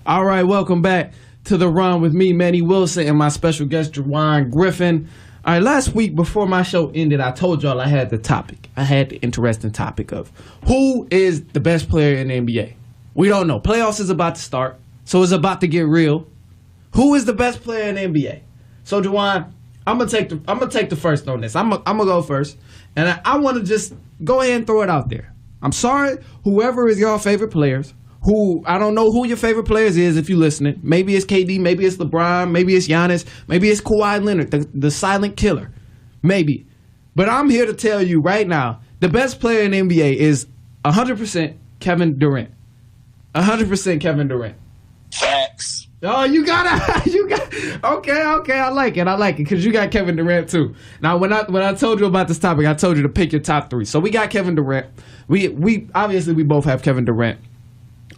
All right, welcome back to The Run with me, Manny Wilson, and my special guest, Juan Griffin. All right, last week before my show ended, I told y'all I had the topic. I had the interesting topic of who is the best player in the NBA. We don't know. Playoffs is about to start, so it's about to get real. Who is the best player in the NBA? So, Juan, I'm gonna take the first on this. I'm gonna go first, and I want to just go ahead and throw it out there. I'm sorry, whoever is your favorite players. Who I don't know who your favorite players is if you're listening. Maybe it's KD, maybe it's LeBron, maybe it's Giannis, maybe it's Kawhi Leonard, the silent killer. Maybe. But I'm here to tell you right now, the best player in the NBA is 100% Kevin Durant. 100% Kevin Durant. Facts. Oh, you got okay, I like it, because you got Kevin Durant too. Now, when I told you about this topic, I told you to pick your top three. So we got Kevin Durant. We obviously we both have Kevin Durant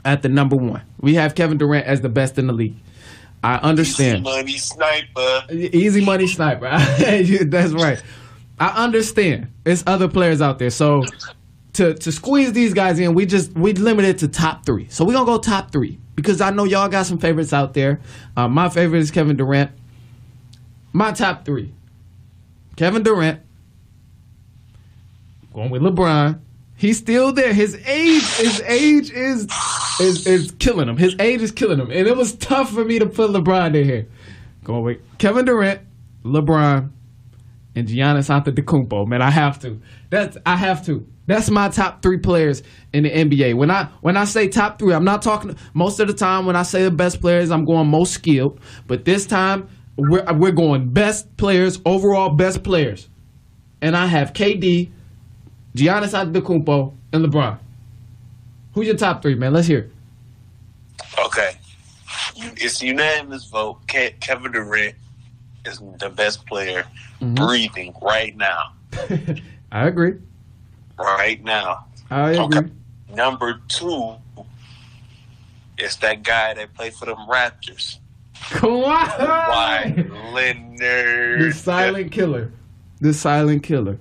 at the number one. We have Kevin Durant as the best in the league. I understand. Easy money sniper. That's right. I understand. There's other players out there. So to squeeze these guys in, we limit it to top three. So we're going to go top three because I know y'all got some favorites out there. My favorite is Kevin Durant. My top three. Kevin Durant. Going with LeBron. He's still there. His age is killing him. His age is killing him. And it was tough for me to put LeBron in here. Going with Kevin Durant, LeBron, and Giannis Antetokounmpo. Man, I have to. That's my top three players in the NBA. When I say top three, I'm not talking most of the time when I say the best players, I'm going most skilled. But this time we're going best players, overall best players. And I have KD, Giannis Antetokounmpo, and LeBron. Who's your top three, man? Let's hear it. Okay. It's a unanimous vote. Kevin Durant is the best player breathing right now. I agree. Right now. I agree. Okay. Number two is that guy that played for them Raptors. Kawhi Leonard. The silent killer.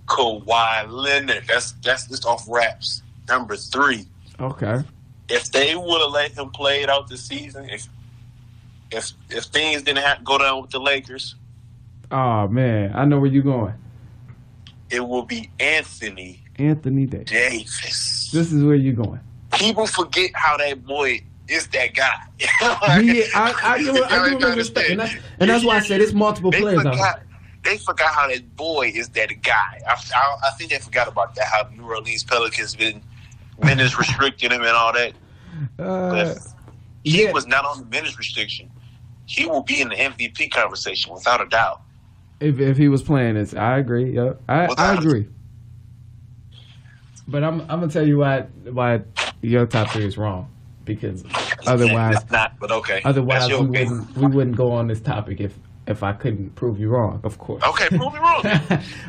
Kawhi Leonard. That's just off raps. Number three. Okay. If they would have let him play it out this season, if things didn't have to go down with the Lakers, oh man, I know where you're going. It will be Anthony Davis. This is where you're going. People forget how that boy is that guy. I do understand, and that's why I said it's multiple players out here. They forgot how that boy is that guy. I think they forgot about that. How New Orleans Pelicans been minutes restricting him and all that. But he was not on the minutes restriction. He will be in the MVP conversation without a doubt. If he was playing this, I agree. Yeah, I agree. But I'm gonna tell you why your top three is wrong, because otherwise, it's not. But okay. Otherwise, we wouldn't go on this topic if I couldn't prove you wrong, of course. Okay, prove me wrong.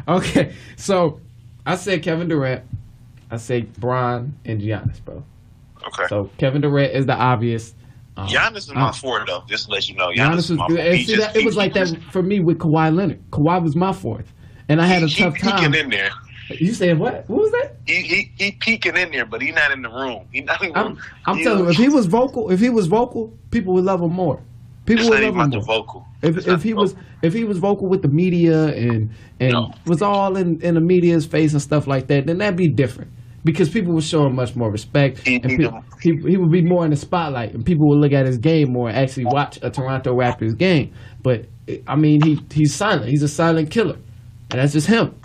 Okay, so I said Kevin Durant, I say Bron and Giannis, bro. Okay. So Kevin Durant is the obvious. Giannis is my fourth, though. Just to let you know, Giannis is my fourth. It was like that for me with Kawhi Leonard. Kawhi was my fourth, and I had a tough time. He peeking in there. You said what? What was that? He peeking in there, but he's not in the room. He's not in the room. I'm telling you, if he was vocal, people would love him more. People would love him more. Vocal. If he was vocal with the media and was all in the media's face and stuff like that, then that'd be different. Because people would show him much more respect, and he would be more in the spotlight, and people would look at his game more and actually watch a Toronto Raptors game. But I mean, he's silent. He's a silent killer, and that's just him.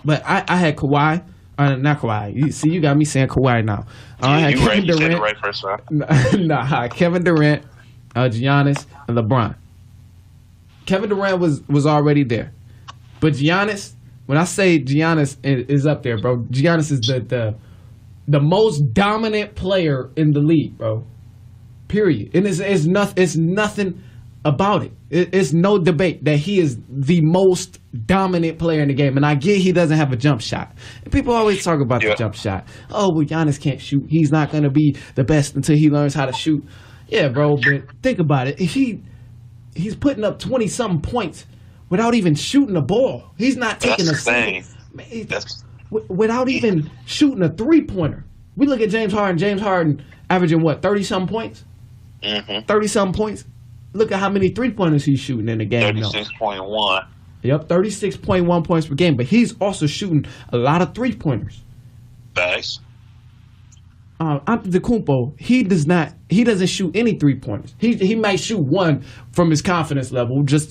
But I had Kawhi, not Kawhi. You got me saying Kawhi now. I had Kevin Durant. You said the right first time. Nah, Kevin Durant, Giannis, and LeBron. Kevin Durant was already there, but Giannis. When I say Giannis is up there, bro, Giannis is the most dominant player in the league, bro. Period. And it's nothing about it. It's no debate that he is the most dominant player in the game. And I get he doesn't have a jump shot. And people always talk about the jump shot. Oh, well, Giannis can't shoot. He's not going to be the best until he learns how to shoot. Yeah, bro, but think about it. If he's putting up 20-something points without even shooting a ball. He's not taking a second. Without even shooting a three-pointer. We look at James Harden. James Harden averaging, 30-something points? 30-something points. Look at how many 3-pointers he's shooting in the game. 36.1. Yep, 36.1 points per game. But he's also shooting a lot of 3-pointers. Thanks. Antetokounmpo, he doesn't shoot any 3-pointers. He might shoot one from his confidence level, just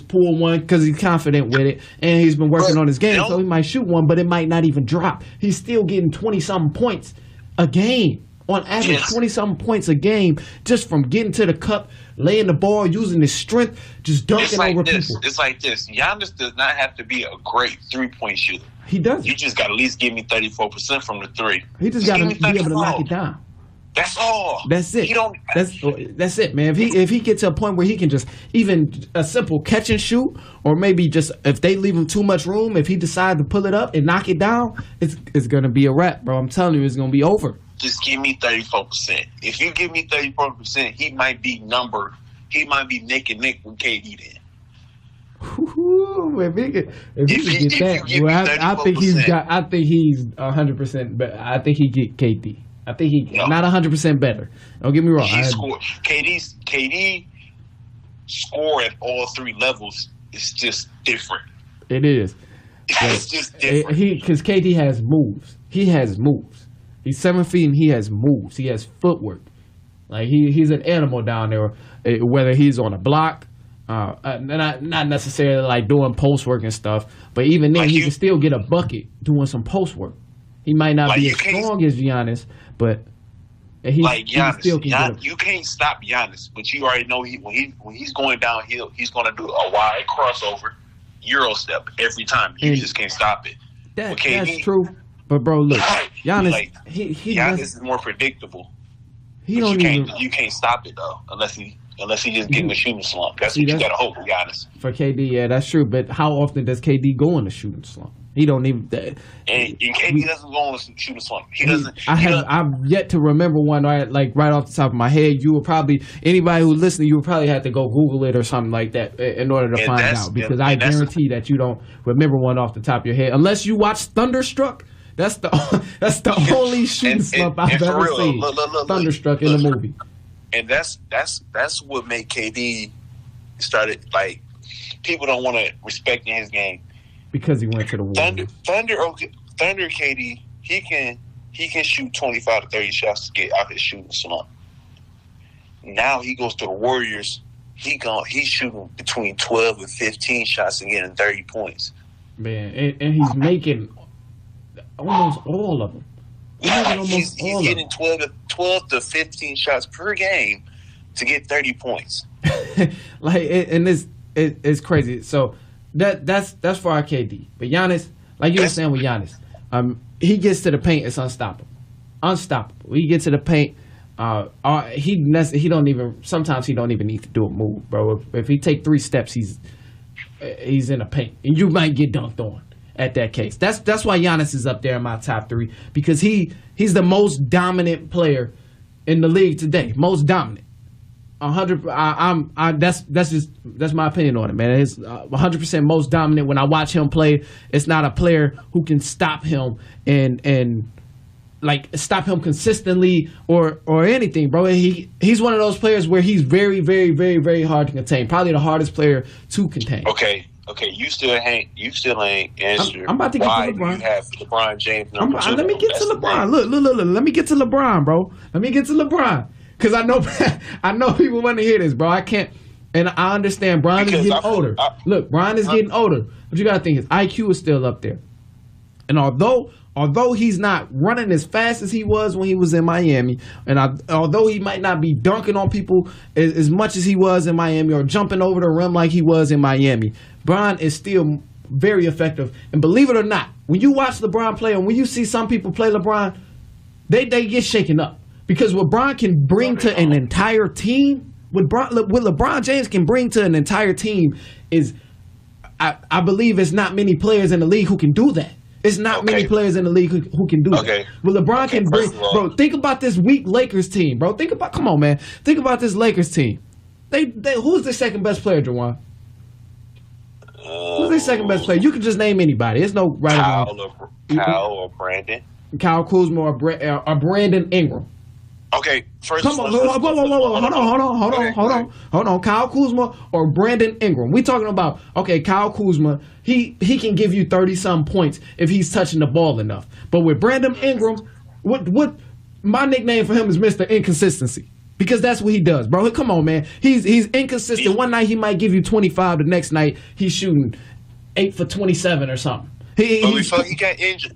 pull one because he's confident with it, and he's been working on his game, so he might shoot one, but it might not even drop. He's still getting 20-something points a game. On average, 20-something points a game just from getting to the cup, laying the ball, using his strength, just dunking over people. It's like this. Giannis does not have to be a great 3-point shooter. He doesn't. You just got to at least give me 34% from the 3. He just got to be able to knock it down. That's all. That's it. That's it, man. If he gets to a point where he can just even a simple catch and shoot, or maybe just if they leave him too much room, if he decides to pull it up and knock it down, it's gonna be a wrap, bro. I'm telling you, it's gonna be over. Just give me 34%. If you give me 34%, he might be neck and neck with KD then. If he can get that, I think he's 100%. But I think he get KD. I think not 100% better. Don't get me wrong. KD score at all 3 levels is just different. It is. It's just different. Because KD has moves. He has moves. He's 7 feet and he has moves. He has footwork. Like he's an animal down there. Whether he's on a block. Not necessarily like doing post work and stuff, but even then he can still get a bucket doing some post work. He might not be as strong as Giannis, but he still can you can't stop Giannis, but you already know when he's going downhill, he's going to do a wide crossover, Euro step every time. You just can't stop it. That's true. But bro, look, Giannis, Giannis is more predictable. You can't stop it though, unless he just getting a shooting slump. That's what you got to hope, Giannis. For KD, yeah, that's true. But how often does KD go in a shooting slump? He don't even. And KD doesn't go in a shooting slump. He doesn't. I've yet to remember one right off the top of my head. You will probably anybody who's listening, you will probably have to go Google it or something like that in order to find out. Because I guarantee that you don't remember one off the top of your head unless you watch Thunderstruck. That's the only shooting slump I've ever seen. Thunderstruck in the movie. And that's what made KD started, like, people don't want to respect in his game because he went to the Warriors. Thunder KD, he can shoot 25 to 30 shots to get out his shooting slump. Now he goes to the Warriors, he's shooting between 12 and 15 shots and getting 30 points. Man, and he's making almost all of them. He's getting 12 to 15 shots per game to get 30 points. It's crazy. So that's for our KD. But Giannis, like you were saying with Giannis, he gets to the paint, it's unstoppable. He gets to the paint. He don't even. Sometimes he don't even need to do a move, bro. If he take 3 steps, he's in the paint, and you might get dunked on. At that case, that's why Giannis is up there in my top 3 because he's the most dominant player in the league today. Most dominant, 100. That's my opinion on it, man. It's 100% most dominant. When I watch him play, it's not a player who can stop him and like stop him consistently or anything, bro. He's one of those players where he's very, very, very, very hard to contain. Probably the hardest player to contain. Okay, you still ain't answered. I'm about to get to LeBron. You have LeBron James Let me get to LeBron. Look. Let me get to LeBron, bro. Let me get to LeBron. Because I know people want to hear this, bro. I can't. And I understand Bron is getting older. Look, Bron is getting older. But you got to think his IQ is still up there. And although he's not running as fast as he was when he was in Miami, and although he might not be dunking on people as much as he was in Miami or jumping over the rim like he was in Miami, Bron is still very effective. And believe it or not, when you watch LeBron play and when you see some people play LeBron, they get shaken up. Because what Bron can bring to an entire team, what LeBron James can bring to an entire team is, I believe it's not many players in the league who can do that. It's not many players in the league who can do that. Well, LeBron can bring, bro. Think about this weak Lakers team, bro. Come on, man. Think about this Lakers team. Who's the second best player, Juwan? Who's the second best player? You can just name anybody. There's no right Kyle or Brandon. Kyle Kuzma or Brandon Ingram. Okay, first. Come on, hold on. Kyle Kuzma or Brandon Ingram? We talking about Kyle Kuzma. He can give you 30-some points if he's touching the ball enough. But with Brandon Ingram, what my nickname for him is Mr. Inconsistency. Because that's what he does, bro. Come on, man. He's inconsistent. One night he might give you 25. The next night he's shooting 8 for 27 or something. Before he got injured,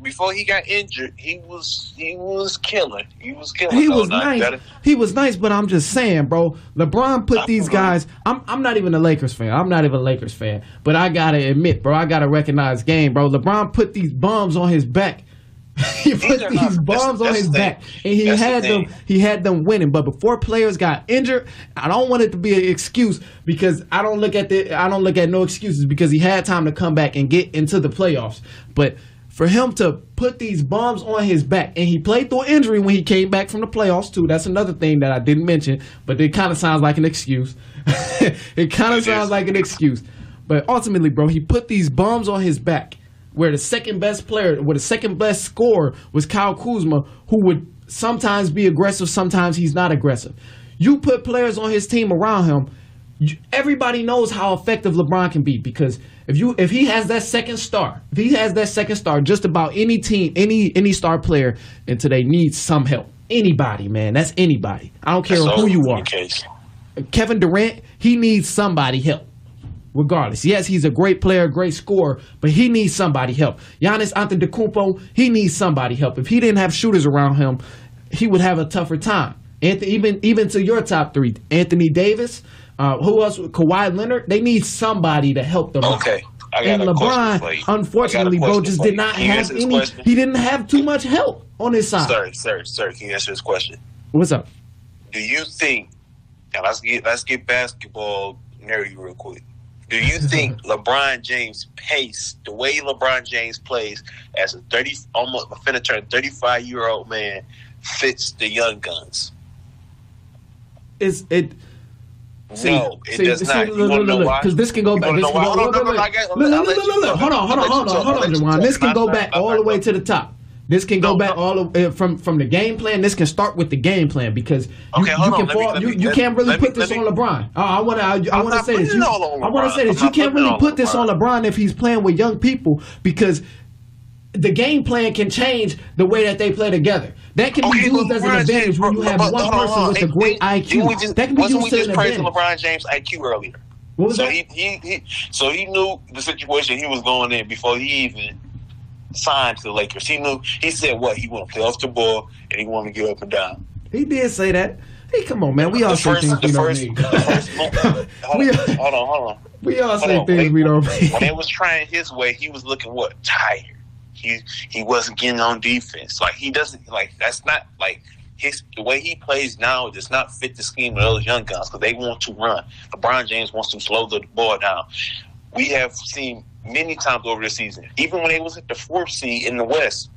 he was killing. He was killing. He was nice. He was nice, but I'm just saying, bro. LeBron put these guys. I'm not even a Lakers fan. But I gotta admit, bro. I gotta recognize game, bro. LeBron put these bums on his back. He put these bombs on his back, and he had them winning. But before players got injured, I don't want it to be an excuse because I don't look at no excuses because he had time to come back and get into the playoffs. But for him to put these bombs on his back, and he played through injury when he came back from the playoffs too. That's another thing that I didn't mention, but it kind of sounds like an excuse. It kind of sounds like an excuse. But ultimately, bro, he put these bombs on his back. Where the second best scorer was Kyle Kuzma, who would sometimes be aggressive, sometimes he's not aggressive. You put players on his team around him, everybody knows how effective LeBron can be because if he has that second star, just about any team, any star player, and today needs some help. Anybody, man, that's anybody. I don't care who you are. Kevin Durant, he needs somebody help. Regardless, yes, he's a great player, great scorer, but he needs somebody help. Giannis Antetokounmpo, he needs somebody help. If he didn't have shooters around him, he would have a tougher time. Even to your top three, Anthony Davis, who else? Kawhi Leonard, they need somebody to help them. Okay, and LeBron, unfortunately, bro, just did not have any. He didn't have too much help on his side. Sir, can you answer this question? What's up? Do you think? And let's get basketball nerdy real quick. Do you think LeBron James' pace, the way LeBron James plays as a 35-year-old man, fits the young guns? No, it does not. You want to know why? Because this can go back. Hold on, Juwan. This can go back all the way to the top. This can go back all the way from the game plan. This can start with the game plan because you can't really put this on LeBron. I want to say this. You can't really put this on LeBron if he's playing with young people because the game plan can change the way that they play together. That can be used as an advantage when you have one person with a great IQ. That can be used as an advantage. Wasn't we just praising LeBron James' IQ earlier? What was that? So he knew the situation he was going in before he even signed to the Lakers. He said what? He want to play off the ball and he want to get up and down. He did say that. Hey, come on, man. We all say things we don't need. Hold on. We all say things we don't need. When they was trying his way, he was looking what? Tired. He wasn't getting on defense. Like he doesn't that's not like the way he plays now does not fit the scheme of those young guys because they want to run. LeBron James wants to slow the ball down. We have seen many times over the season, even when they was at the 4th seed in the West,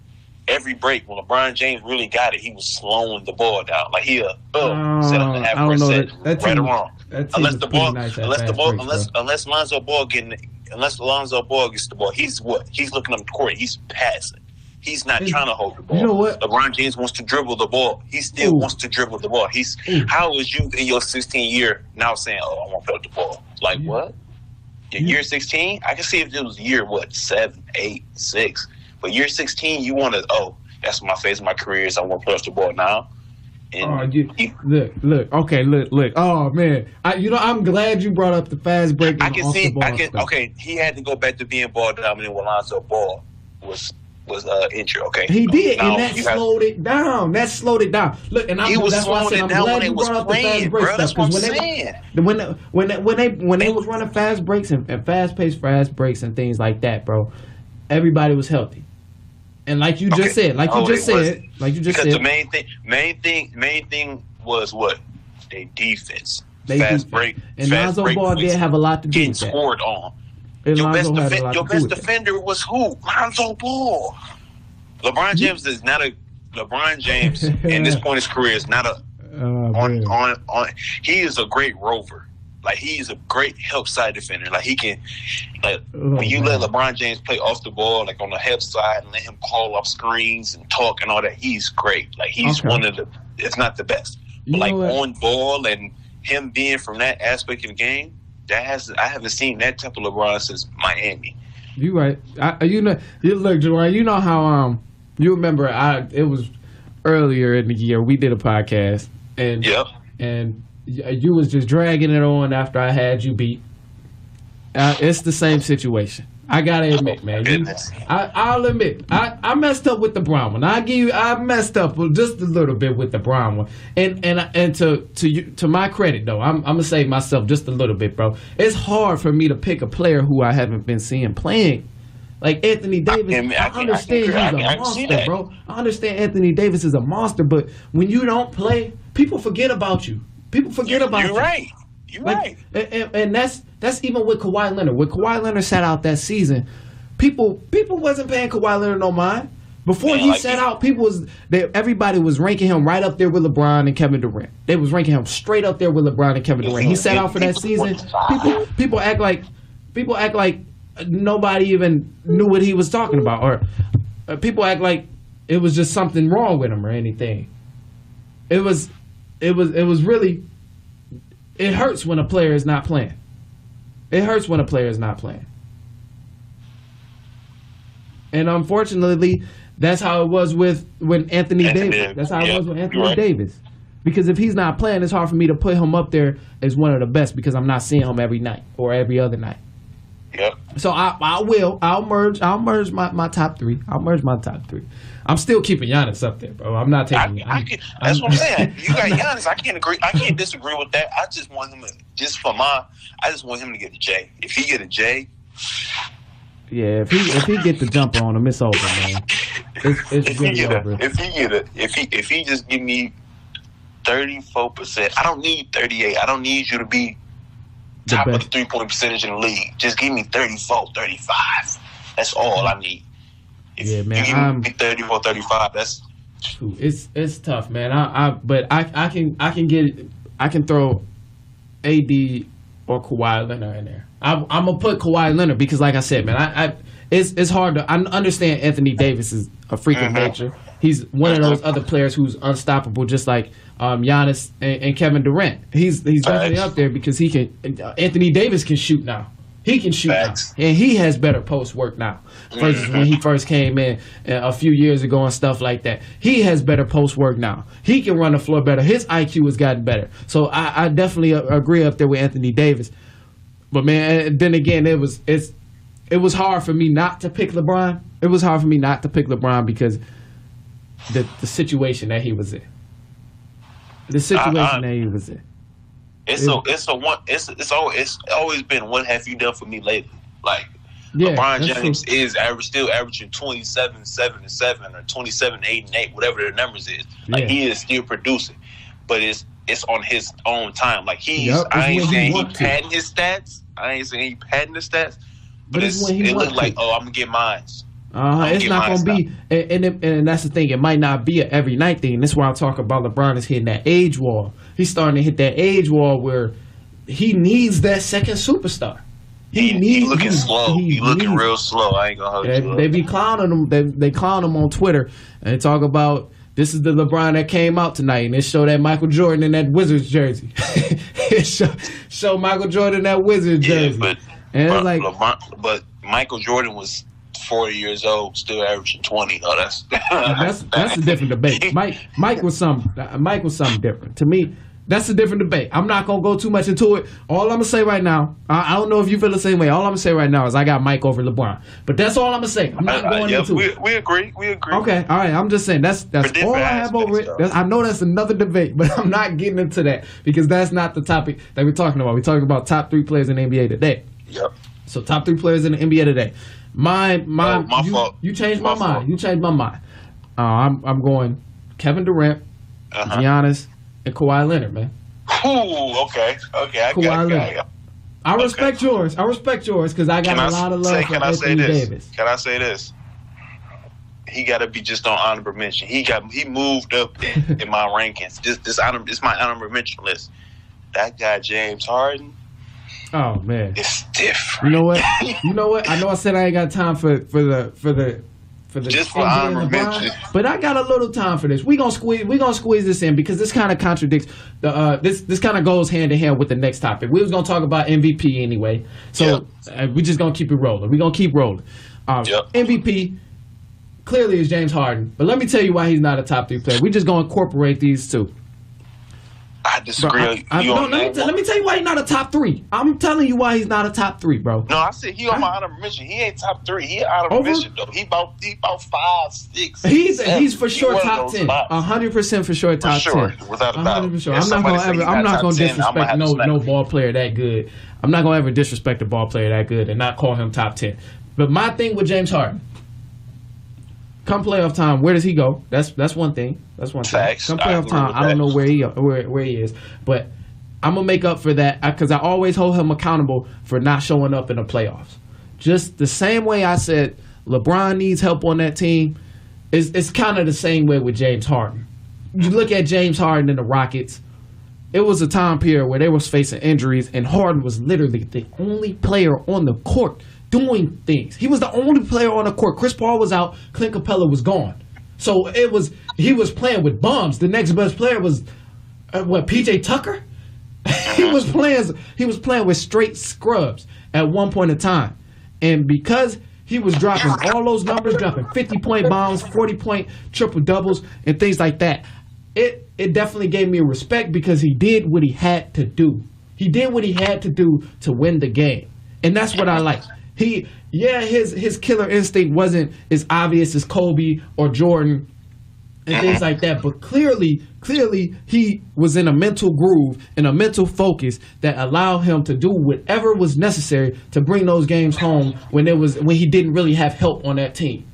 every break when LeBron James really got it, he was slowing the ball down. Like he'll set up the half-court set, right or wrong. Unless Lonzo Ball gets the ball, he's looking up the court. He's passing. He's not trying to hold the ball. You know what? LeBron James wants to dribble the ball. He still wants to dribble the ball. How is you in your 16th year now saying, "Oh, I want to play the ball"? Like what? Year 16, I can see if it was year 7, 8, 6, but year 16, you want to. That's my phase of my career. Is I want to play off the ball now. And look. Oh man, I'm glad you brought up the fast break. I can see. Okay, he had to go back to being ball dominant when Lonzo Ball was injured. Okay, he did, and that slowed it down. Look, and he was slowing it down when they was playing, bro. That's what I'm saying. When they was running fast breaks and fast-paced fast breaks and things like that, bro, everybody was healthy. And like you just said, because the main thing was what? Their defense. Fast break. And Lonzo Ball did have a lot to do with that. Getting scored on. Your best defender was who? Lonzo Ball. LeBron James is not a. LeBron James, in this point in his career, is not a. He is a great rover. Like, he's a great help side defender. Like, he can, like, when you let LeBron James play off the ball, like on the help side, and let him call off screens and talk and all that, he's great. Like, he's one of the, if not the best. But like on ball and him being from that aspect of the game, I haven't seen that type of LeBron since Miami. You right. Look, Juwan, you know how you remember it was earlier in the year we did a podcast and you was just dragging it on after I had you beat. It's the same situation. I gotta admit, man. I'll admit, I messed up with the Brown one. I messed up just a little bit with the Brown one. And to my credit though, I'm gonna save myself just a little bit, bro. It's hard for me to pick a player who I haven't been seeing playing. Like Anthony Davis, I understand he's a monster, bro. I understand Anthony Davis is a monster, but when you don't play, people forget about you. People forget about you. You're right. You're right. And that's even with Kawhi Leonard. When Kawhi Leonard sat out that season, people wasn't paying Kawhi Leonard no mind. Before he sat out, everybody was ranking him right up there with LeBron and Kevin Durant. They was ranking him straight up there with LeBron and Kevin Durant. He sat out for that season. People act like nobody even knew what he was talking about, or people act like it was just something wrong with him or anything. It was really. It hurts when a player is not playing. It hurts when a player is not playing. And unfortunately, that's how it was with Anthony Davis. That's how it was with Anthony Davis. Because if he's not playing, it's hard for me to put him up there as one of the best because I'm not seeing him every night or every other night. Yep. So I'll merge my top three. I'll merge my top three. I'm still keeping Giannis up there, bro. I'm not taking. That's what I'm saying. You got Giannis. I can't disagree with that. I just want him to get a J. If he get a J. Yeah, if he get the jumper on him, it's over, man. It's really over. If he just give me 34%, I don't need 38. I don't need you to be top of the 3-point percentage in the league. Just give me 34, 35. That's all I need. If man. You give me 34, 35. That's it's tough, man. I can throw AD or Kawhi Leonard in there. I'm gonna put Kawhi Leonard because, like I said, man, it's hard to. I understand Anthony Davis is a freak of nature. He's one of those other players who's unstoppable, just like Giannis and Kevin Durant. He's definitely up there because he can. Anthony Davis can shoot now. He can shoot now, and he has better post work now versus when he first came in a few years ago and stuff like that. He has better post work now. He can run the floor better. His IQ has gotten better. So I definitely agree up there with Anthony Davis. But man, then again, it was hard for me not to pick LeBron. It was hard for me not to pick LeBron because the situation that he was in. The situation that he was in. It's always been what have you done for me lately? Like LeBron James is still averaging 27, 7 and 7 or 27, 8 and 8, whatever the numbers is. Like he is still producing, but it's on his own time. Like I ain't saying he padding his stats. But it looks like I'm gonna get mines. It's not gonna be, and that's the thing. It might not be an every night thing. That's why I talk about LeBron is hitting that age wall. He's starting to hit that age wall where he needs that second superstar. He looking slow. He looking real slow. I ain't gonna hold you. They be clowning him. They clown him on Twitter and they talk about this is the LeBron that came out tonight, and it show that Michael Jordan in that Wizards jersey. It show Michael Jordan in that Wizards jersey. But Michael Jordan was 40 years old, still averaging 20. Oh, that's a different debate. Mike was something different to me. That's a different debate. I'm not gonna go too much into it. All I'm gonna say right now, I don't know if you feel the same way. All I'm gonna say right now is I got Mike over LeBron. But that's all I'm gonna say. I'm not going into it. We agree. Okay, all right. I'm just saying that's all I have over it. I know that's another debate, but I'm not getting into that because that's not the topic that we're talking about. We're talking about top 3 players in the NBA today. Yep. So top 3 players in the NBA today. My fault. You changed my mind. You changed my mind. I'm going Kevin Durant, Giannis, and Kawhi Leonard, man. Ooh, okay. Kawhi Leonard. I respect yours. Because I got a lot of love for Anthony Davis. Can I say this? He got to be just on honorable mention. He moved up in my rankings. This my honorable mention list. That guy James Harden. Oh man, it's different. You know what? I know I said I ain't got time for the just for honorable mention, but I got a little time for this. We gonna squeeze this in because this kind of contradicts the this kind of goes hand in hand with the next topic. We was gonna talk about MVP anyway, so we just gonna keep it rolling. We gonna keep rolling. MVP clearly is James Harden, but let me tell you why he's not a top 3 player. We just gonna incorporate these two. I disagree. Let me tell you why he's not a top 3. I'm telling you why he's not a top 3, bro. No, I said he on my honorable mention. He ain't top 3. He honorable mention though. He about 5, 6. He's for sure top 10. 100% for sure top 10. Without a doubt. 100%. I'm not gonna disrespect no ball player that good. I'm not gonna ever disrespect a ball player that good and not call him top 10. But my thing with James Harden, come playoff time, where does he go? That's one thing. That's one thing. Facts. Come playoff time, I don't know where he is, but I'm gonna make up for that because I always hold him accountable for not showing up in the playoffs. Just the same way I said LeBron needs help on that team, it's kind of the same way with James Harden. You look at James Harden and the Rockets. It was a time period where they was facing injuries, and Harden was literally the only player on the court doing things. He was the only player on the court. Chris Paul was out. Clint Capella was gone. So he was playing with bums. The next best player was PJ Tucker. he was playing with straight scrubs at one point in time, and because he was dropping all those numbers, dropping 50-point bombs, 40-point triple doubles, and things like that. It definitely gave me respect because he did what he had to do. He did what he had to do to win the game, and that's what I like. His killer instinct wasn't as obvious as Kobe or Jordan and things like that, but clearly he was in a mental groove and a mental focus that allowed him to do whatever was necessary to bring those games home when he didn't really have help on that team.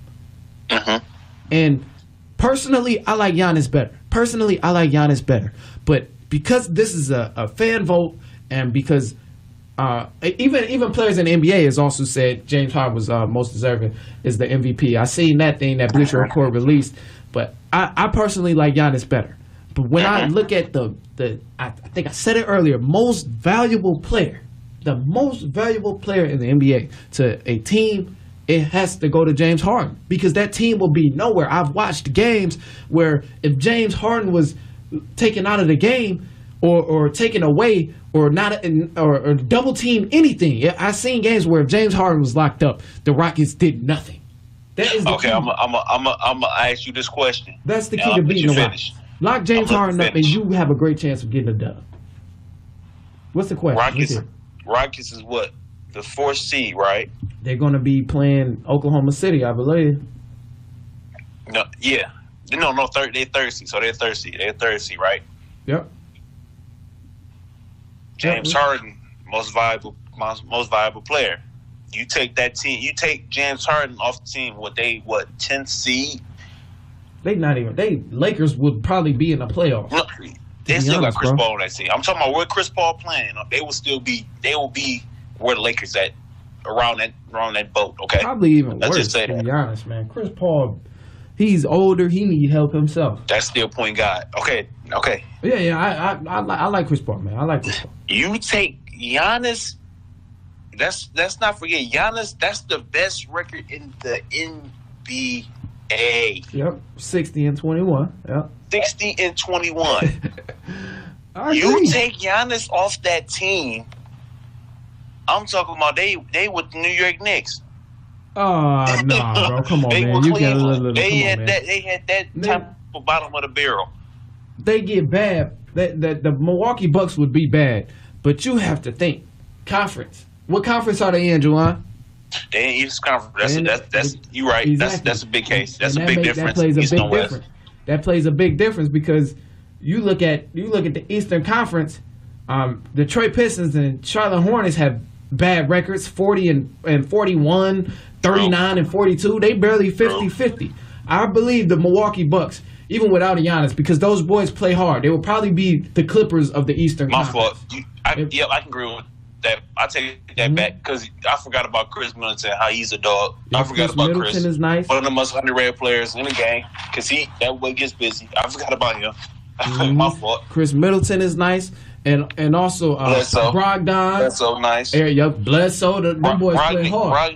And personally, I like Giannis better. But because this is a fan vote, and because even players in the NBA has also said James Harden was most deserving is the MVP. I seen that thing that Bleacher Report released, but I personally like Giannis better. But when I look at I think I said it earlier, the most valuable player in the NBA to a team, it has to go to James Harden because that team will be nowhere. I've watched games where if James Harden was taken out of the game or taken away or not or double team anything, I've seen games where if James Harden was locked up, the Rockets did nothing. That is okay. I'm gonna ask you this question. That's the key to beating the Rockets. Lock James Harden up, and you have a great chance of getting a dub. What's the question? Rockets is what? The 4th seed, right? They're going to be playing Oklahoma City, I believe. No, yeah. No, they're thirsty. So they're thirsty. They're thirsty, right? Yep. James Harden, most valuable player. You take that team. You take James Harden off the team. 10th seed? Lakers would probably be in the playoffs. No, they still got Chris Paul on that team. I'm talking about where Chris Paul playing. They will be where the Lakers at around that boat. Okay, probably even worse. Just say to be honest, man. Chris Paul, he's older. He need help himself. That's still point guard. Okay. Yeah. I like Chris Paul, man. I like Chris Paul. You take Giannis. Let's not forget Giannis. That's the best record in the NBA. Yep, 60-21. Yep, 60-21. You take Giannis off that team. I'm talking about they with the New York Knicks. Oh no, bro! Come on, man. You got a little. They had that type of bottom of the barrel. They get bad. The Milwaukee Bucks would be bad, but you have to think conference. What conference are they in, Juwan? They in East Conference. That's you right. Exactly. That's a big case. That's a big difference. That plays a big difference because you look at the Eastern Conference. Detroit Pistons and Charlotte Hornets have bad records, 40 and 41, 39 and 42. They barely 50-50. I believe the Milwaukee Bucks, even without Giannis, because those boys play hard, they will probably be the Clippers of the Eastern Conference. My fault. I can agree with that. I take that back because I forgot about Chris Middleton, how he's a dog. I forgot about Chris. Middleton is nice. One of the most underrated players in the game because that boy gets busy. I forgot about him. My fault. Chris Middleton is nice. and also Brogdon. That's so nice. Yep, Bledsoe. Them boys play hard.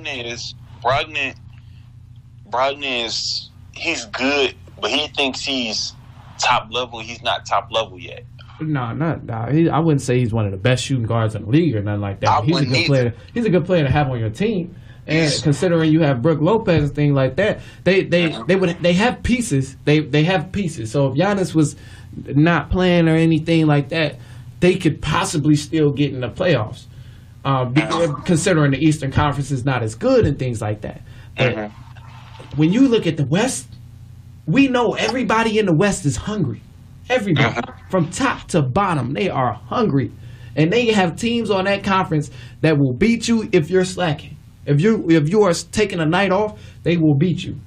Brogdon is he's good, but he thinks he's top level. He's not top level yet. No. I wouldn't say he's one of the best shooting guards in the league or nothing like that. He's a good player. He's a good player to have on your team. And considering you have Brook Lopez and things like that, they have pieces. They have pieces. So if Giannis was not playing or anything like that, they could possibly still get in the playoffs. Considering the Eastern Conference is not as good and things like that. But when you look at the West, we know everybody in the West is hungry. Everybody, from top to bottom, they are hungry, and they have teams on that conference that will beat you if you're slacking. If you are taking a night off, they will beat you.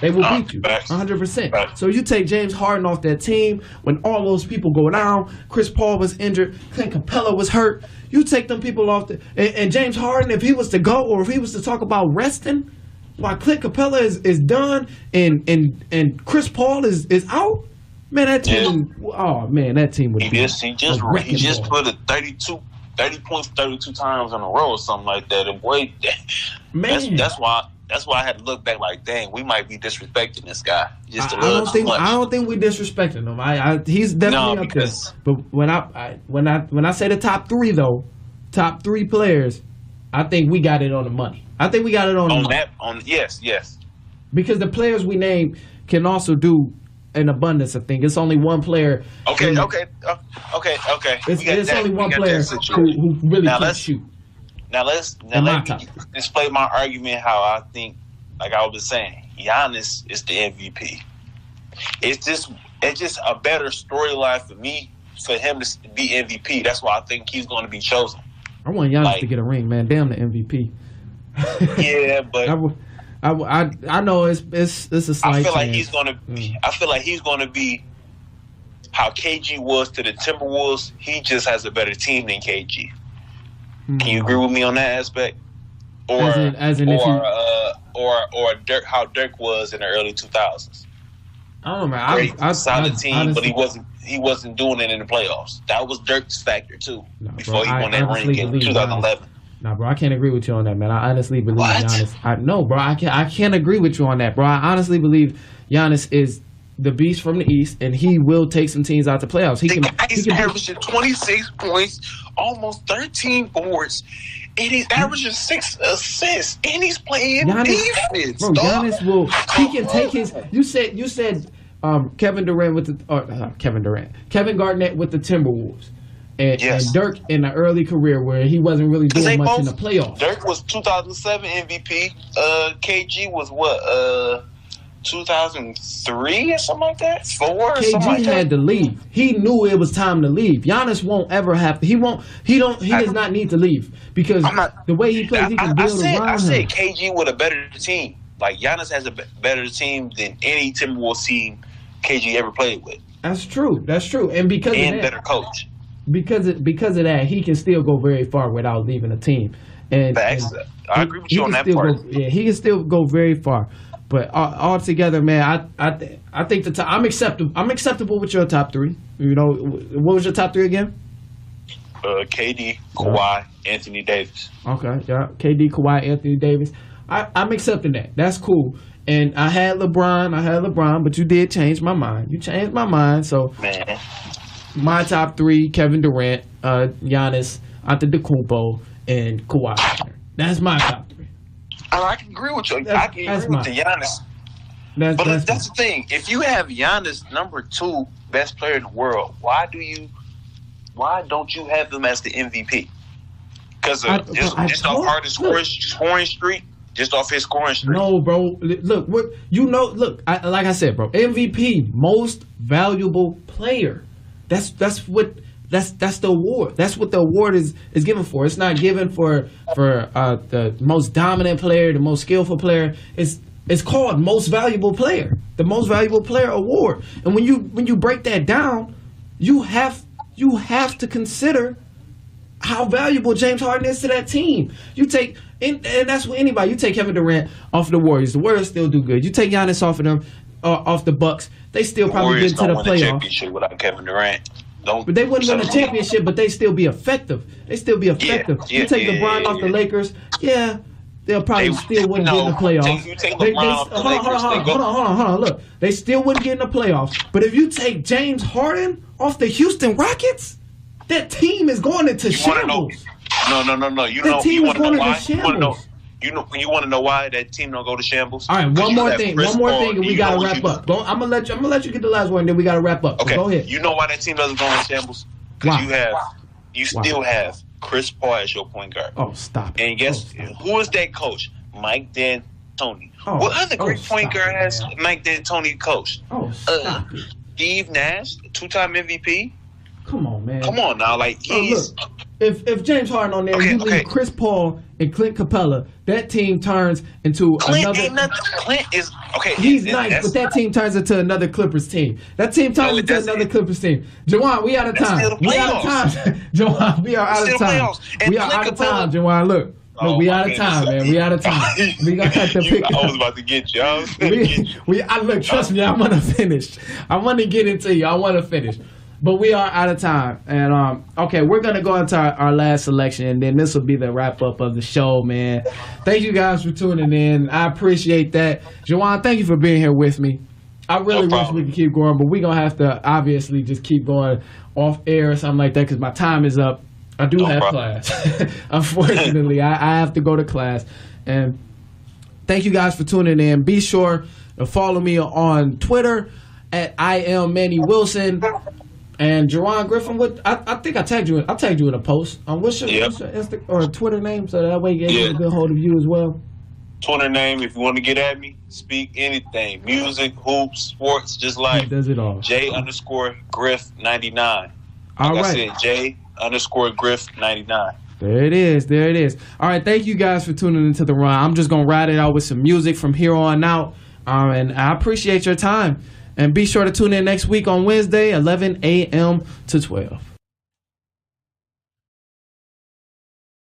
They will beat you 100%. So you take James Harden off that team when all those people go down. Chris Paul was injured. Clint Capella was hurt. You take them people off and James Harden, if he was to go or if he was to talk about resting, while Clint Capella is done and Chris Paul is out. Man, that team. Yeah. Oh man, that team would. He just put a 30 points 32 times in a row or something like that. And boy, man, that's why I had to look back like, dang, we might be disrespecting this guy just a little too much. I don't think we're disrespecting him. He's definitely up there. But when I say the top three though, top three players, I think we got it on the money. I think we got it on the money. Yes. Because the players we name can also do an abundance of things. It's only one player. Okay. It's only one player who really can shoot. Now let me display my argument how I think, like I was saying, Giannis is the MVP. It's just a better storyline for him to be MVP. That's why I think he's going to be chosen. I want Giannis to get a ring, man. Damn the MVP. Yeah, but I know it's a slight I feel like he's gonna be. I feel like he's gonna be how KG was to the Timberwolves. He just has a better team than KG. Can you agree with me on that aspect? Or Dirk, how Dirk was in the early 2000s. I don't know. Solid team, honestly, but he wasn't doing it in the playoffs. That was Dirk's factor too. Before he won that ring in 2011. Nah, bro, I can't agree with you on that, man. I honestly believe Giannis. I can't agree with you on that, bro. I honestly believe Giannis is the beast from the East, and he will take some teams out to playoffs. He's averaging 26 points, almost 13 boards, and he's averaging 6 assists, and he's playing defense. Bro, Giannis will. He can take his. You said Kevin Garnett with the Timberwolves. And Dirk in the early career where he wasn't really doing much in the playoffs. Dirk was 2007 MVP. KG was 2003 or something like that? 4 or KG something like that? had to leave. He knew it was time to leave. Giannis won't ever have to. He does not need to leave because the way he plays, he can build around him. I said KG with a better team. Like Giannis has a better team than any Timberwolves team KG ever played with. That's true. And because of that, better coach. Because of that, he can still go very far without leaving a team. And I agree with you on that part. He can still go very far. But altogether, man, I think I'm acceptable. I'm acceptable with your top three. You know, what was your top three again? KD, Kawhi, Anthony Davis. Okay, yeah, KD, Kawhi, Anthony Davis. I'm accepting that. That's cool. And I had LeBron, but you did change my mind. You changed my mind, so. Man. My top three: Kevin Durant, Giannis Antetokounmpo, and Kawhi. That's my top three. I can agree with you. I can agree with the Giannis. But that's the thing. If you have Giannis number 2 best player in the world, why don't you have him as the MVP? Because just off his scoring streak. Just off his scoring streak. No, bro. Look, like I said, bro. MVP, most valuable player. That's the award. That's what the award is given for. It's not given for the most dominant player, the most skillful player. It's called most valuable player, the most valuable player award. And when you break that down, you have to consider how valuable James Harden is to that team. You take and that's with anybody. You take Kevin Durant off the Warriors. The Warriors still do good. You take Giannis off of them, off the Bucks. They still probably get to the playoffs. Championship without Kevin Durant. But they wouldn't win a championship, but they still be effective. You take LeBron off the Lakers, they'll probably still wouldn't get in the playoffs. You take LeBron off the Lakers. Hold on. Look, they still wouldn't get in the playoffs. But if you take James Harden off the Houston Rockets, that team is going into shambles. No. You want to know why? You want to know why that team don't go to shambles? All right, one more thing, and we gotta wrap up. I'm gonna let you get the last one, and then we gotta wrap up. Okay, go ahead. You know why that team doesn't go in shambles? Because you still have Chris Paul as your point guard. Oh, stop! And guess who is that coach? Mike D'Antoni. What other great point guard has Mike D'Antoni coached? Oh, stop! Steve Nash, 2-time MVP. Come on, man. Come on now, like he's. Look, if James Harden on there, you leave Chris Paul and Clint Capella, that team turns into another. Clint is okay. He's nice, but that team turns into another Clippers team. That team turns into another Clippers team. Jawan, we out of time. We out of time. Jawan, we are out of time. We are out of time, Jawan. Look, we out of time, man. We out of time. We gonna have to pick up. I was about to get you. Look, trust me, I want to finish. I want to get into you. I want to finish. But we are out of time. And, okay, we're going to go into our last selection, and then this will be the wrap-up of the show, man. Thank you guys for tuning in. I appreciate that. Juwan, thank you for being here with me. I really wish we could keep going, but we're going to have to obviously just keep going off air or something like that because my time is up. I do have class. Unfortunately, I have to go to class. And thank you guys for tuning in. Be sure to follow me on Twitter at @IamMannyWilson. And Juan Griffin, I think I tagged you in a post. What's your Insta or Twitter name, so that way you get a good hold of you as well. Twitter name, if you want to get at me, speak anything, music, hoops, sports, just like he does it all. J_Griff99. All right. I said J_Griff99. There it is. All right, thank you guys for tuning into the run. I'm just gonna ride it out with some music from here on out, and I appreciate your time. And be sure to tune in next week on Wednesday, 11 a.m. to 12.